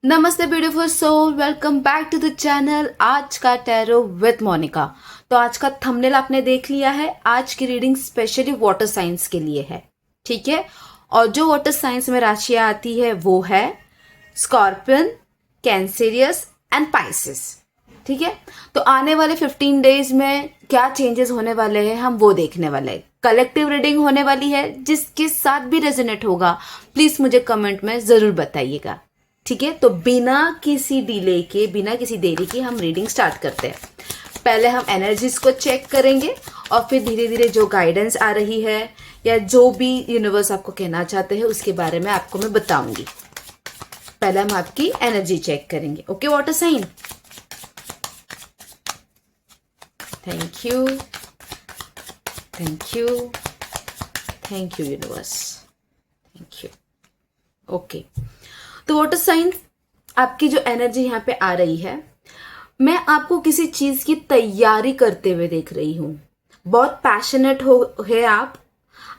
नमस्ते beautiful soul, welcome back to the channel. आज का टैरो विद मोनिका। तो आज का थंबनेल आपने देख लिया है। आज की रीडिंग स्पेशली वाटर साइंस के लिए है, ठीक है। और जो वाटर साइंस में राशियां आती है वो है स्कॉर्पियन, कैंसेरियस एंड पाइसेस, ठीक है। तो आने वाले 15 डेज में क्या चेंजेस होने वाले हैं हम वो देखने वाले हैं। कलेक्टिव रीडिंग होने वाली है, जिसके साथ भी रेजोनेट होगा प्लीज मुझे कमेंट में जरूर बताइएगा, ठीक है। तो बिना किसी डिले के, बिना किसी देरी के हम रीडिंग स्टार्ट करते हैं। पहले हम एनर्जीज को चेक करेंगे और फिर धीरे धीरे जो गाइडेंस आ रही है या जो भी यूनिवर्स आपको कहना चाहते हैं उसके बारे में आपको मैं बताऊंगी। पहले हम आपकी एनर्जी चेक करेंगे। Okay water sign, thank you, thank you, thank you universe, thank you. Okay, तो वाटर साइन आपकी जो एनर्जी यहाँ पे आ रही है, मैं आपको किसी चीज की तैयारी करते हुए देख रही हूँ। बहुत पैशनेट है आप।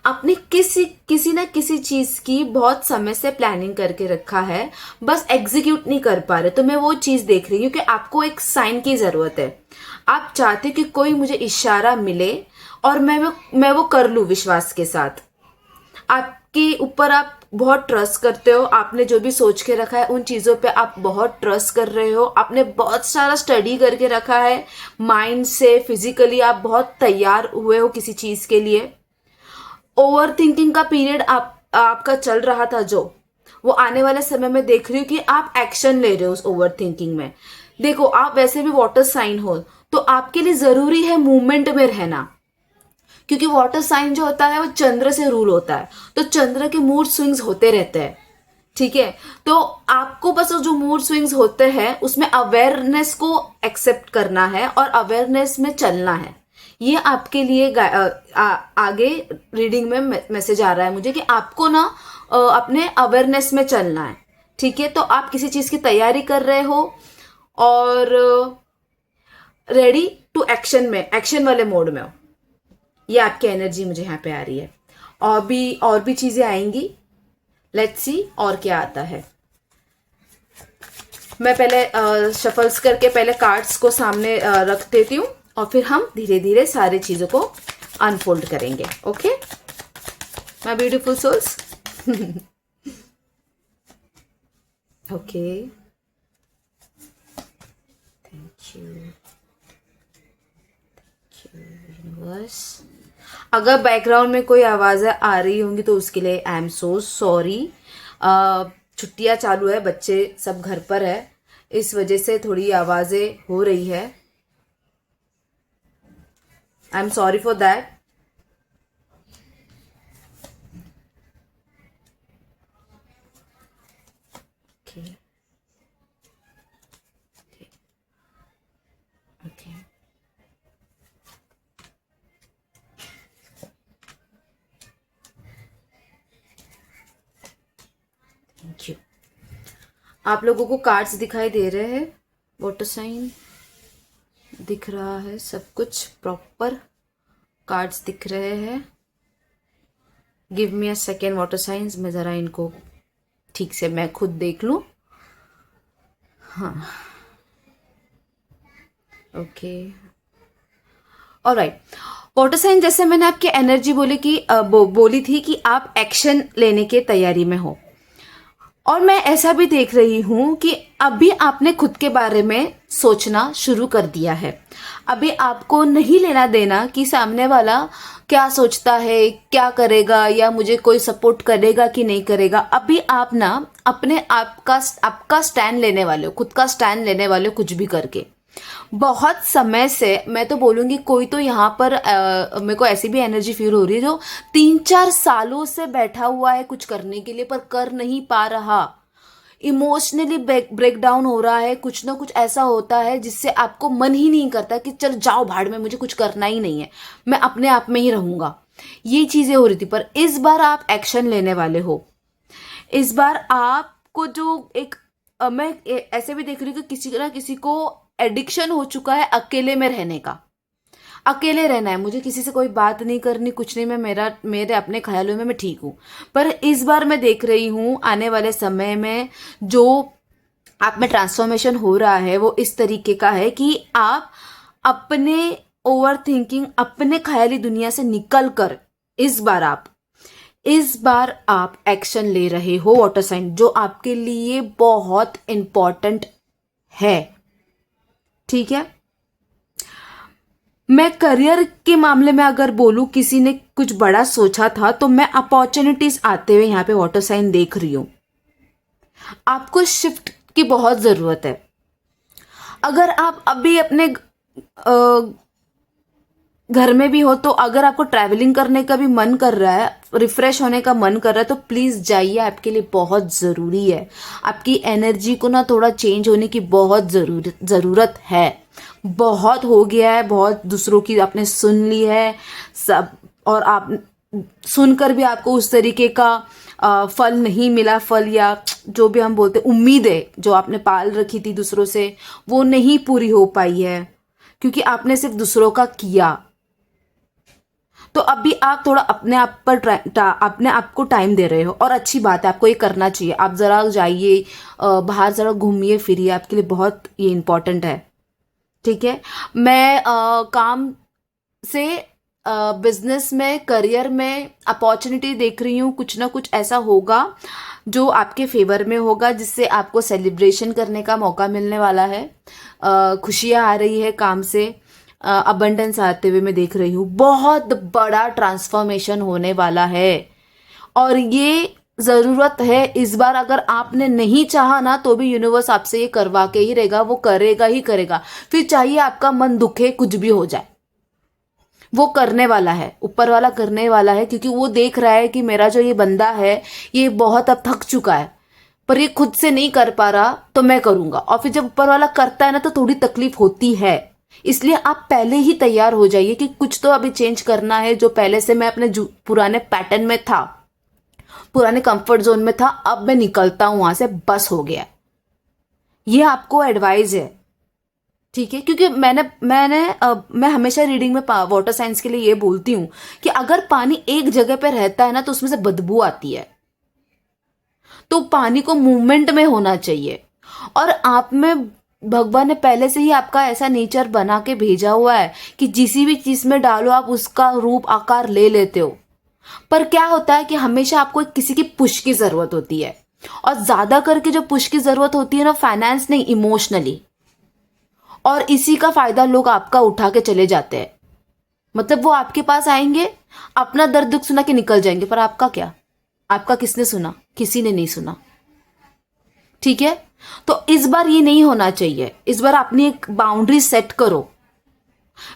आपने किसी ना किसी चीज की बहुत समय से प्लानिंग करके रखा है, बस एग्जीक्यूट नहीं कर पा रहे। तो मैं वो चीज देख रही हूँ कि आपको एक साइन की जरूरत है। आप चाहते हो कि कोई मुझे इशारा मिले और मैं वो कर लूं विश्वास के साथ। आपके ऊपर आप बहुत ट्रस्ट करते हो। आपने जो भी सोच के रखा है उन चीजों पे आप बहुत ट्रस्ट कर रहे हो। आपने बहुत सारा स्टडी करके रखा है, माइंड से, फिजिकली आप बहुत तैयार हुए हो किसी चीज के लिए। ओवर थिंकिंग का पीरियड आपका चल रहा था, जो वो आने वाले समय में देख रही हूँ कि आप एक्शन ले रहे हो उस ओवर थिंकिंग में। देखो, आप वैसे भी वाटर साइन हो तो आपके लिए जरूरी है मूवमेंट में रहना, क्योंकि वाटर साइन जो होता है वो चंद्र से रूल होता है। तो चंद्र के मूड स्विंग्स होते रहते हैं, ठीक है। तो आपको बस जो मूड स्विंग्स होते हैं उसमें अवेयरनेस को एक्सेप्ट करना है और अवेयरनेस में चलना है। ये आपके लिए आगे रीडिंग में मैसेज आ रहा है मुझे कि आपको ना अपने अवेयरनेस में चलना है, ठीक है। तो आप किसी चीज की तैयारी कर रहे हो और रेडी टू एक्शन में, एक्शन वाले मोड में हो। ये आपकी एनर्जी मुझे यहाँ पे आ रही है। और भी चीजें आएंगी। लेट्स सी और क्या आता है। मैं पहले शफल्स करके पहले कार्ड्स को सामने रख देती हूँ और फिर हम धीरे धीरे सारी चीजों को अनफोल्ड करेंगे। Okay my beautiful souls. Okay, thank you, universe. अगर बैकग्राउंड में कोई आवाज़ें आ रही होंगी तो उसके लिए आई एम सो सॉरी। छुट्टियां चालू है, बच्चे सब घर पर है, इस वजह से थोड़ी आवाज़ें हो रही है। I am sorry for that. Okay, thank you. आप लोगों को कार्ड्स दिखाई दे रहे हैं, वाटर साइन दिख रहा है, सब कुछ प्रॉपर कार्ड्स दिख रहे हैं। Give me a second water science, मैं ज़रा इनको ठीक से मैं खुद देख लूँ। हाँ, ओके, ऑलराइट। वाटर साइन, जैसे मैंने आपकी एनर्जी बोली थी कि आप एक्शन लेने की तैयारी में हो। और मैं ऐसा भी देख रही हूं कि अभी आपने खुद के बारे में सोचना शुरू कर दिया है। अभी आपको नहीं लेना देना कि सामने वाला क्या सोचता है, क्या करेगा, या मुझे कोई सपोर्ट करेगा कि नहीं करेगा। अभी आप ना अपने आपका स्टैंड लेने वाले हो, खुद का स्टैंड लेने वाले हो, कुछ भी करके। बहुत समय से मैं तो बोलूंगी, कोई तो यहाँ पर मेरे को ऐसी भी एनर्जी फील हो रही है जो 3-4 सालों से बैठा हुआ है कुछ करने के लिए पर कर नहीं पा रहा। इमोशनली ब्रेक डाउन हो रहा है, कुछ ना कुछ ऐसा होता है जिससे आपको मन ही नहीं करता कि चल जाओ भाड़ में, मुझे कुछ करना ही नहीं है, मैं अपने आप में ही रहूंगा। ये चीजें हो रही थी, पर इस बार आप एक्शन लेने वाले हो। इस बार आपको जो एक मैं ऐसे भी देख रही हूँ कि किसी ना किसी को एडिक्शन हो चुका है अकेले में रहने का। अकेले रहना है, मुझे किसी से कोई बात नहीं करनी, कुछ नहीं, मैं मेरे अपने ख्यालों में मैं ठीक हूं। पर इस बार मैं देख रही हूं आने वाले समय में जो आप में ट्रांसफॉर्मेशन हो रहा है वो इस तरीके का है कि आप अपने ओवर थिंकिंग, अपने ख्याली दुनिया से निकल कर इस बार आप एक्शन ले रहे हो वाटर साइन, जो आपके लिए बहुत इंपॉर्टेंट है। ठीक है, मैं करियर के मामले में अगर बोलूं, किसी ने कुछ बड़ा सोचा था, तो मैं अपॉर्चुनिटीज आते हुए यहां पे वाटर साइन देख रही हूं। आपको शिफ्ट की बहुत जरूरत है। अगर आप अभी अपने घर में भी हो, तो अगर आपको ट्रैवलिंग करने का भी मन कर रहा है, रिफ्रेश होने का मन कर रहा है, तो प्लीज जाइए, आपके लिए बहुत जरूरी है। आपकी एनर्जी को ना थोड़ा चेंज होने की बहुत जरूरत है। बहुत हो गया है, बहुत दूसरों की आपने सुन ली है सब, और आप सुनकर भी आपको उस तरीके का फल नहीं मिला। फल या जो भी हम बोलते, उम्मीदें जो आपने पाल रखी थी दूसरों से, वो नहीं पूरी हो पाई है, क्योंकि आपने सिर्फ दूसरों का किया। तो अभी आप थोड़ा अपने आप पर अपने आप को टाइम दे रहे हो, और अच्छी बात है, आपको ये करना चाहिए। आप जरा जाइए बाहर, जरा घूमिए फिरिए, आपके लिए बहुत ये इंपॉर्टेंट है। ठीक है, मैं काम से, बिजनेस में, करियर में अपॉर्चुनिटी देख रही हूँ। कुछ ना कुछ ऐसा होगा जो आपके फेवर में होगा, जिससे आपको सेलिब्रेशन करने का मौका मिलने वाला है। खुशियाँ आ रही है काम से, अबंडेंस आते हुए मैं देख रही हूँ। बहुत बड़ा ट्रांसफॉर्मेशन होने वाला है, और ये जरूरत है इस बार। अगर आपने नहीं चाहा ना, तो भी यूनिवर्स आपसे ये करवा के ही रहेगा, वो करेगा ही करेगा। फिर चाहिए आपका मन दुखे, कुछ भी हो जाए, वो करने वाला है, ऊपर वाला करने वाला है, क्योंकि वो देख रहा है कि मेरा जो ये बंदा है, ये बहुत अब थक चुका है, पर ये खुद से नहीं कर पा रहा, तो मैं करूंगा। और फिर जब ऊपर वाला करता है ना, तो थोड़ी तकलीफ होती है। इसलिए आप पहले ही तैयार हो जाइए कि कुछ तो अभी चेंज करना है। जो पहले से मैं अपने पुराने पैटर्न में था, पुराने कंफर्ट जोन में था, अब मैं निकलता हूं वहां से, बस हो गया। ये आपको एडवाइस है, ठीक है? क्योंकि मैं हमेशा रीडिंग में वाटर साइंस के लिए ये बोलती हूँ कि अगर पानी एक जगह पे रहता है ना, तो उसमें से बदबू आती है। तो पानी को मूवमेंट में होना चाहिए, और आप में भगवान ने पहले से ही आपका ऐसा नेचर बना के भेजा हुआ है कि जिस भी चीज में डालो आप उसका रूप आकार ले लेते हो। पर क्या होता है कि हमेशा आपको किसी की पुश की जरूरत होती है, और ज्यादा करके जो पुश की जरूरत होती है ना, फाइनेंस नहीं, इमोशनली। और इसी का फायदा लोग आपका उठा के चले जाते हैं। मतलब वो आपके पास आएंगे, अपना दर्द दुख सुना के निकल जाएंगे, पर आपका क्या? आपका किसने सुना? किसी ने नहीं सुना। ठीक है, तो इस बार ये नहीं होना चाहिए। इस बार अपनी एक बाउंड्री सेट करो,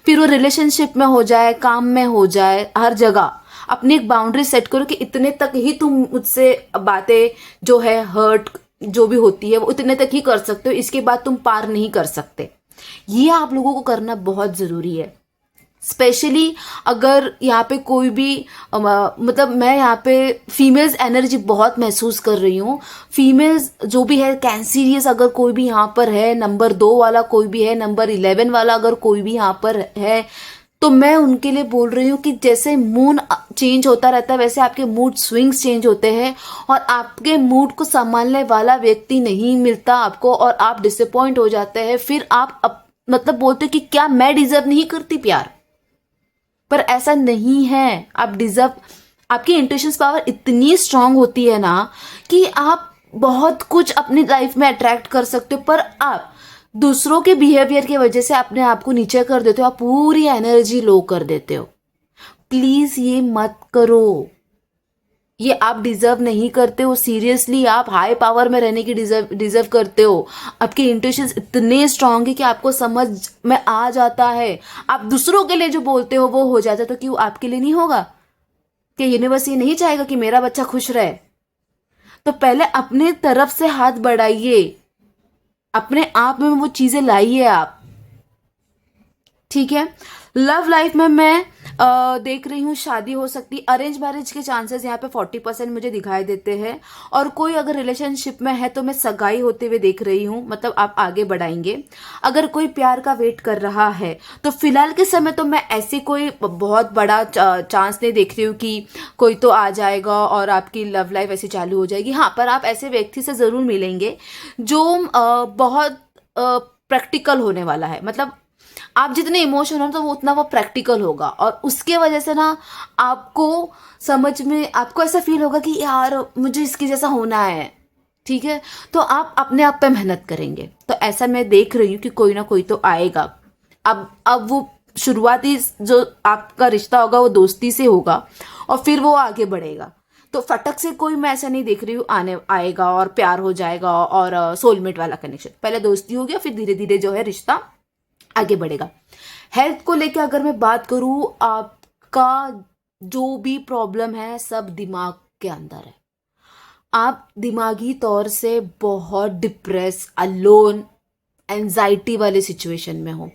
फिर वो रिलेशनशिप में हो जाए, काम में हो जाए, हर जगह अपनी एक बाउंड्री सेट करो कि इतने तक ही तुम मुझसे बातें जो है, हर्ट जो भी होती है, वो इतने तक ही कर सकते हो, इसके बाद तुम पार नहीं कर सकते। ये आप लोगों को करना बहुत जरूरी है। स्पेशली अगर यहाँ पे कोई भी मतलब मैं यहाँ पे फीमेल्स एनर्जी बहुत महसूस कर रही हूँ। फीमेल्स जो भी है, कैंसीरियस अगर कोई भी यहाँ पर है, नंबर 2 वाला कोई भी है, नंबर 11 वाला अगर कोई भी यहाँ पर है, तो मैं उनके लिए बोल रही हूँ कि जैसे मूड चेंज होता रहता है, वैसे आपके मूड स्विंग्स चेंज होते हैं, और आपके मूड को संभालने वाला व्यक्ति नहीं मिलता आपको, और आप डिसअपॉइंट हो जाते हैं। फिर आप मतलब बोलते हो कि क्या मैं डिजर्व नहीं करती प्यार? पर ऐसा नहीं है, आप डिजर्व। आपकी इंट्यूशंस पावर इतनी स्ट्रांग होती है ना कि आप बहुत कुछ अपनी लाइफ में अट्रैक्ट कर सकते हो, पर आप दूसरों के बिहेवियर की वजह से अपने आप को नीचे कर देते हो, आप पूरी एनर्जी लो कर देते हो। प्लीज ये मत करो, ये आप डिजर्व नहीं करते हो। सीरियसली आप हाई पावर में रहने की डिजर्व करते हो। आपके इंट्यूशंस इतने स्ट्रांग है कि आपको समझ में आ जाता है, आप दूसरों के लिए जो बोलते हो वो हो जाता है, तो क्यों आपके लिए नहीं होगा? कि यूनिवर्स ये नहीं चाहेगा कि मेरा बच्चा खुश रहे? तो पहले अपने तरफ से हाथ बढ़ाइए, अपने आप में वो चीजें लाइए आप। ठीक है, लव लाइफ में मैं देख रही हूँ शादी हो सकती, अरेंज मैरिज के चांसेस यहाँ पे 40% मुझे दिखाई देते हैं। और कोई अगर रिलेशनशिप में है तो मैं सगाई होते हुए देख रही हूँ, मतलब आप आगे बढ़ाएंगे। अगर कोई प्यार का वेट कर रहा है तो फिलहाल के समय तो मैं ऐसी कोई बहुत बड़ा चांस नहीं देख रही हूँ कि कोई तो आ जाएगा और आपकी लव लाइफ ऐसी चालू हो जाएगी। हाँ, पर आप ऐसे व्यक्ति से ज़रूर मिलेंगे जो बहुत प्रैक्टिकल होने वाला है। मतलब आप जितने इमोशन हो तो वो उतना वो प्रैक्टिकल होगा, और उसके वजह से ना आपको समझ में, आपको ऐसा फील होगा कि यार मुझे इसकी जैसा होना है। ठीक है, तो आप अपने आप पे मेहनत करेंगे। तो ऐसा मैं देख रही हूँ कि कोई ना कोई तो आएगा। अब वो शुरुआती जो आपका रिश्ता होगा वो दोस्ती से होगा और फिर वो आगे बढ़ेगा। तो फटक से कोई मैं ऐसा नहीं देख रही हूँ आने आएगा और प्यार हो जाएगा और सोलमेट वाला कनेक्शन। पहले दोस्ती हो गया, फिर धीरे धीरे जो है रिश्ता आगे बढ़ेगा। हेल्थ को लेकर अगर मैं बात करूं, आपका जो भी प्रॉब्लम है सब दिमाग के अंदर है। आप दिमागी तौर से बहुत डिप्रेस, अलोन, एंजाइटी वाले सिचुएशन में हो।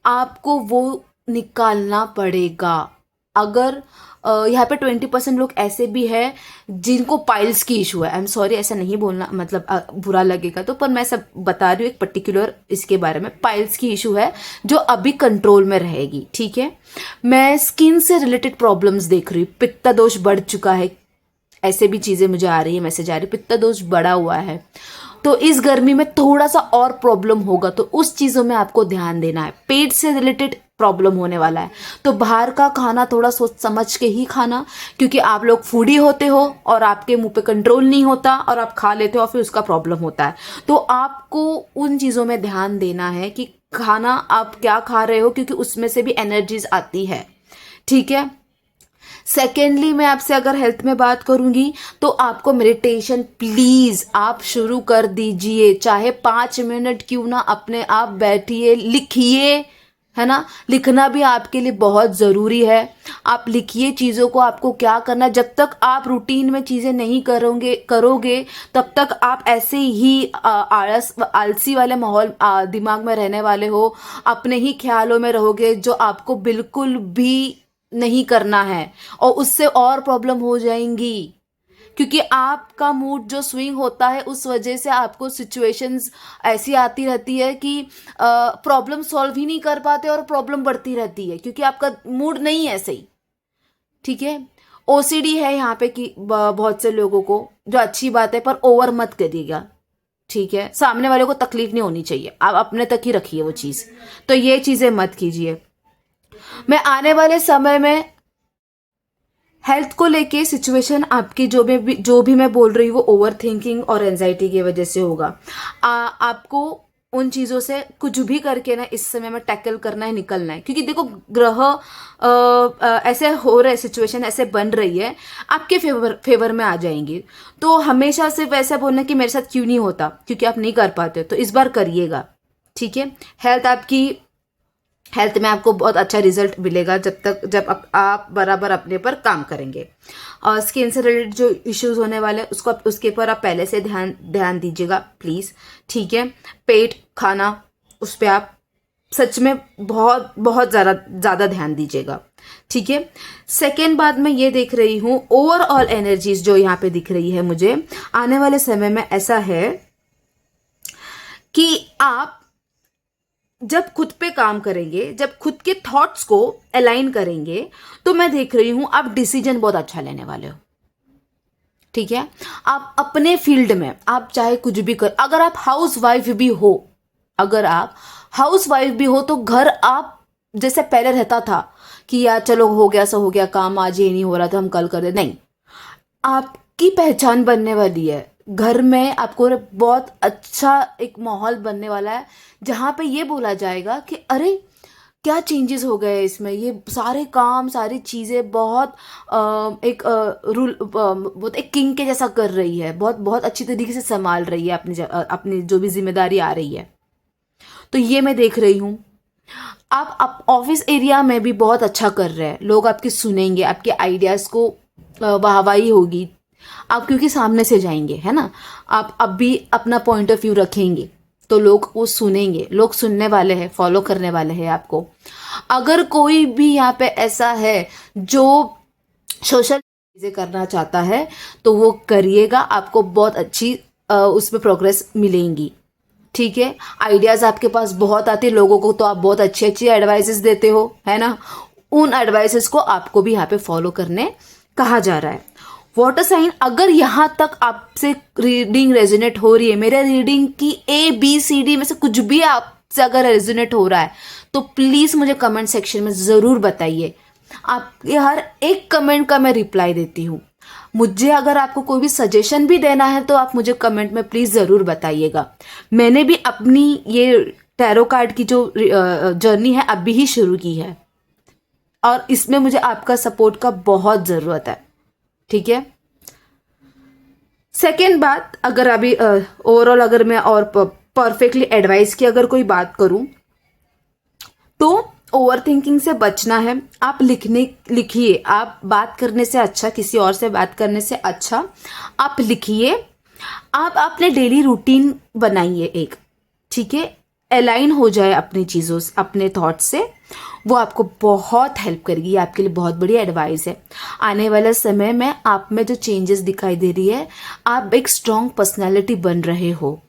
आपको वो निकालना पड़ेगा। अगर यहाँ पे 20% लोग ऐसे भी हैं जिनको पाइल्स की इशू है। आई एम सॉरी, ऐसा नहीं बोलना, मतलब बुरा लगेगा तो, पर मैं सब बता रही हूँ एक पर्टिकुलर इसके बारे में। पाइल्स की इशू है जो अभी कंट्रोल में रहेगी। ठीक है, मैं स्किन से रिलेटेड प्रॉब्लम्स देख रही हूँ। पित्ता दोष बढ़ चुका है, ऐसे भी चीज़ें मुझे आ रही है, मैसेज आ रही है, पित्ता दोष बढ़ा हुआ है। तो इस गर्मी में थोड़ा सा और प्रॉब्लम होगा, तो उस चीज़ों में आपको ध्यान देना है। पेट से रिलेटेड प्रॉब्लम होने वाला है, तो बाहर का खाना थोड़ा सोच समझ के ही खाना, क्योंकि आप लोग फूडी होते हो और आपके मुंह पे कंट्रोल नहीं होता और आप खा लेते हो और फिर उसका प्रॉब्लम होता है। तो आपको उन चीज़ों में ध्यान देना है कि खाना आप क्या खा रहे हो, क्योंकि उसमें से भी एनर्जीज आती है। ठीक है, सेकेंडली मैं आपसे अगर हेल्थ में बात करूंगी तो आपको मेडिटेशन प्लीज आप शुरू कर दीजिए। चाहे 5 मिनट क्यों ना अपने आप बैठिए, लिखिए, है ना। लिखना भी आपके लिए बहुत ज़रूरी है। आप लिखिए चीज़ों को, आपको क्या करना। जब तक आप रूटीन में चीज़ें नहीं करोगे तब तक आप ऐसे ही आलसी वाले माहौल दिमाग में रहने वाले हो, अपने ही ख्यालों में रहोगे, जो आपको बिल्कुल भी नहीं करना है, और उससे और प्रॉब्लम हो जाएंगी। क्योंकि आपका मूड जो स्विंग होता है उस वजह से आपको सिचुएशंस ऐसी आती रहती है कि प्रॉब्लम सॉल्व ही नहीं कर पाते और प्रॉब्लम बढ़ती रहती है, क्योंकि आपका मूड नहीं है सही। ठीक है, ओसीडी है यहाँ पे कि बहुत से लोगों को, जो अच्छी बात है, पर ओवर मत करिएगा। ठीक है, सामने वाले को तकलीफ नहीं होनी चाहिए, आप अपने तक ही रखिए वो चीज़। तो ये चीज़ें मत कीजिए। मैं आने वाले समय में हेल्थ को लेके सिचुएशन आपकी जो भी मैं बोल रही हूँ वो ओवर थिंकिंग और एंजाइटी की वजह से होगा। आपको उन चीज़ों से कुछ भी करके ना इस समय में टैकल करना है, निकलना है। क्योंकि देखो ग्रह ऐसे हो रहे, सिचुएशन ऐसे बन रही है, आपके फेवर में आ जाएंगी। तो हमेशा सिर्फ ऐसा बोलना कि मेरे साथ क्यों नहीं होता, क्योंकि आप नहीं कर पाते, तो इस बार करिएगा। ठीक है, हेल्थ में आपको बहुत अच्छा रिजल्ट मिलेगा जब आप बराबर अपने पर काम करेंगे। और स्किन से रिलेटेड जो इश्यूज होने वाले उसके ऊपर आप पहले से ध्यान दीजिएगा प्लीज़। ठीक है, पेट, खाना, उस पर आप सच में बहुत बहुत ज़्यादा ध्यान दीजिएगा। ठीक है, सेकेंड बात मैं ये देख रही हूँ, ओवरऑल एनर्जीज जो यहाँ पे दिख रही है मुझे आने वाले समय में, ऐसा है कि आप जब खुद पे काम करेंगे, जब खुद के थॉट्स को अलाइन करेंगे, तो मैं देख रही हूं आप डिसीजन बहुत अच्छा लेने वाले हो। ठीक है, आप अपने फील्ड में आप चाहे कुछ भी कर, अगर आप हाउस वाइफ भी हो, तो घर आप जैसे पहले रहता था कि यार चलो हो गया सो हो गया, काम आज ये नहीं हो रहा तो हम कल कर दे, नहीं। आपकी पहचान बनने वाली है। घर में आपको बहुत अच्छा एक माहौल बनने वाला है, जहाँ पे ये बोला जाएगा कि अरे क्या चेंजेस हो गए इसमें, ये सारे काम, सारी चीज़ें बहुत एक रूल, बहुत एक किंग के जैसा कर रही है, बहुत बहुत अच्छी तरीके से संभाल रही है अपनी जो भी जिम्मेदारी आ रही है। तो ये मैं देख रही हूँ। आप ऑफिस एरिया में भी बहुत अच्छा कर रहे हैं, लोग आपकी सुनेंगे, आपके आइडियाज़ को वाहवाही होगी। आप क्योंकि सामने से जाएंगे, है ना, आप अब भी अपना पॉइंट ऑफ व्यू रखेंगे। तो लोग वो सुनेंगे, लोग सुनने वाले हैं, फॉलो करने वाले हैं आपको। अगर कोई भी यहाँ पे ऐसा है जो सोशल चीज़ें करना चाहता है तो वो करिएगा, आपको बहुत अच्छी उसमें प्रोग्रेस मिलेंगी। ठीक है, आइडियाज़ आपके पास बहुत आते हैं, लोगों को तो आप बहुत अच्छी अच्छी एडवाइसेस देते हो, है ना। उन एडवाइसेस को आपको भी यहाँ पे फॉलो करने कहा जा रहा है। वाटर साइन, अगर यहाँ तक आपसे रीडिंग रेजोनेट हो रही है, मेरे रीडिंग की ABCD में से कुछ भी आपसे अगर रेजोनेट हो रहा है तो प्लीज़ मुझे कमेंट सेक्शन में ज़रूर बताइए। आपके हर एक कमेंट का मैं रिप्लाई देती हूँ। मुझे अगर आपको कोई भी सजेशन भी देना है तो आप मुझे कमेंट में प्लीज़ ज़रूर बताइएगा। मैंने भी अपनी ये टैरो कार्ड की जो जर्नी है अभी ही शुरू की है और इसमें मुझे आपका सपोर्ट का बहुत ज़रूरत है। ठीक है, सेकेंड बात, अगर अभी ओवरऑल अगर मैं और परफेक्टली एडवाइस की अगर कोई बात करूं तो ओवर थिंकिंग से बचना है। आप लिखिए, आप बात करने से अच्छा, किसी और से बात करने से अच्छा आप लिखिए। आप अपने डेली रूटीन बनाइए एक, ठीक है, अलाइन हो जाए अपनी चीज़ों से, अपने थॉट्स से, वो आपको बहुत हेल्प करेगी। आपके लिए बहुत बड़ी एडवाइस है। आने वाले समय में आप में जो चेंजेस दिखाई दे रही है, आप एक स्ट्रॉन्ग पर्सनालिटी बन रहे हो,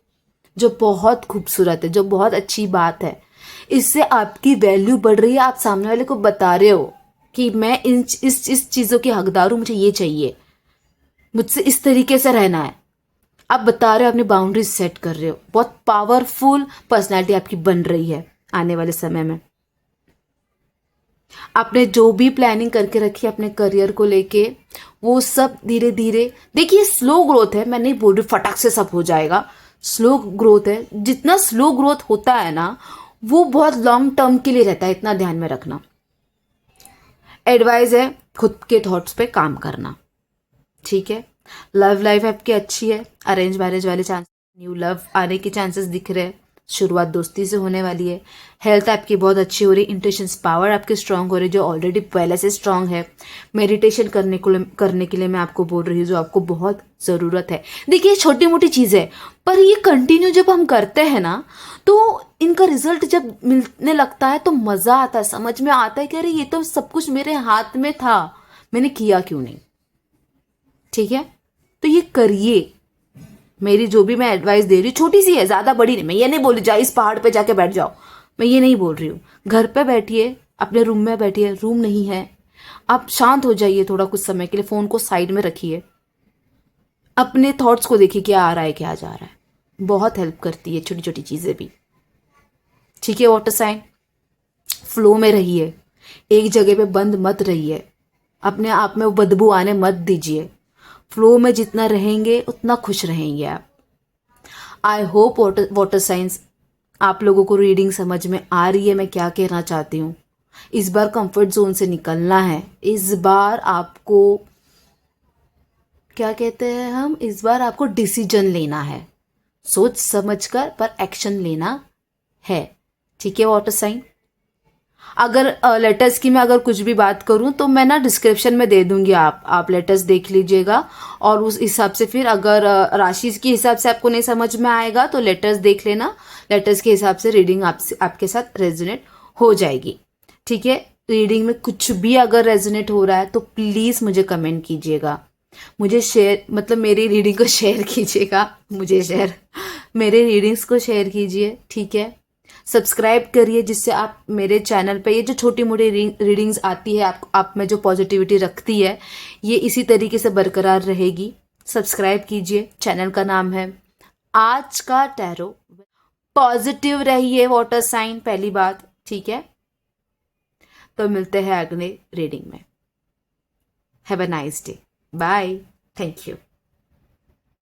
जो बहुत खूबसूरत है, जो बहुत अच्छी बात है। इससे आपकी वैल्यू बढ़ रही है। आप सामने वाले को बता रहे हो कि मैं इस चीज़ों की हकदार हूँ, मुझे ये चाहिए, मुझसे इस तरीके से रहना है। आप बता रहे हो, अपनी बाउंड्रीज सेट कर रहे हो। बहुत पावरफुल पर्सनालिटी आपकी बन रही है आने वाले समय में। आपने जो भी प्लानिंग करके रखी है अपने करियर को लेके, वो सब धीरे धीरे, देखिए स्लो ग्रोथ है, मैं नहीं बोल रही फटाक से सब हो जाएगा। स्लो ग्रोथ है, जितना स्लो ग्रोथ होता है ना वो बहुत लॉन्ग टर्म के लिए रहता है, इतना ध्यान में रखना। एडवाइस है खुद के थॉट्स पे काम करना। ठीक है, लव लाइफ आपकी अच्छी है, अरेंज मैरिज वाले चांस, न्यू लव आने के चांसेस दिख रहे हैं, शुरुआत दोस्ती से होने वाली है। हेल्थ आपकी बहुत अच्छी हो रही, इंट्यूशंस पावर आपके स्ट्रांग हो रही, जो ऑलरेडी पहले से स्ट्रांग है। मेडिटेशन करने के लिए मैं आपको बोल रही हूँ, जो आपको बहुत ज़रूरत है। देखिए छोटी मोटी चीज़ है, पर ये कंटिन्यू जब हम करते हैं ना तो इनका रिजल्ट जब मिलने लगता है तो मज़ा आता है, समझ में आता है कि अरे ये तो सब कुछ मेरे हाथ में था, मैंने किया क्यों नहीं। ठीक है, तो ये करिए। मेरी जो भी मैं एडवाइस दे रही हूँ छोटी सी है, ज़्यादा बड़ी नहीं। मैं ये नहीं बोल रही जाओ इस पहाड़ पे जाके बैठ जाओ, मैं ये नहीं बोल रही हूँ। घर पे बैठिए, अपने रूम में बैठिए, रूम नहीं है, आप शांत हो जाइए थोड़ा कुछ समय के लिए, फ़ोन को साइड में रखिए, अपने थॉट्स को देखिए क्या आ रहा है क्या जा रहा है। बहुत हेल्प करती है छोटी छोटी चीज़ें भी। ठीक है, वाटर साइन, फ्लो में रहिए, एक जगह पे बंद मत रहिए, अपने आप में वो बदबू आने मत दीजिए। फ्लो में जितना रहेंगे उतना खुश रहेंगे आप। आई होप वाटर साइंस आप लोगों को रीडिंग समझ में आ रही है मैं क्या कहना चाहती हूँ। इस बार कंफर्ट जोन से निकलना है, इस बार आपको क्या कहते हैं हम, इस बार आपको डिसीजन लेना है, सोच समझकर पर एक्शन लेना है। ठीक है वाटर साइन, अगर लेटर्स की मैं अगर कुछ भी बात करूं तो मैं ना डिस्क्रिप्शन में दे दूंगी, आप लेटर्स देख लीजिएगा और उस हिसाब से फिर अगर राशि के हिसाब से आपको नहीं समझ में आएगा तो लेटर्स देख लेना, लेटर्स के हिसाब से रीडिंग आपके साथ रेजोनेट हो जाएगी। ठीक है, रीडिंग में कुछ भी अगर रेजोनेट हो रहा है तो प्लीज़ मुझे कमेंट कीजिएगा, मुझे शेयर मतलब मेरी रीडिंग को शेयर कीजिएगा, मेरे रीडिंग्स को शेयर कीजिए। ठीक है, सब्सक्राइब करिए जिससे आप मेरे चैनल पे ये जो छोटी मोटी रीडिंग्स आती है आप में जो पॉजिटिविटी रखती है ये इसी तरीके से बरकरार रहेगी। सब्सक्राइब कीजिए, चैनल का नाम है आज का टैरो। पॉजिटिव रहिए वाटर साइन, पहली बात। ठीक है, तो मिलते हैं अगले रीडिंग में। Have a nice day, bye, thank you.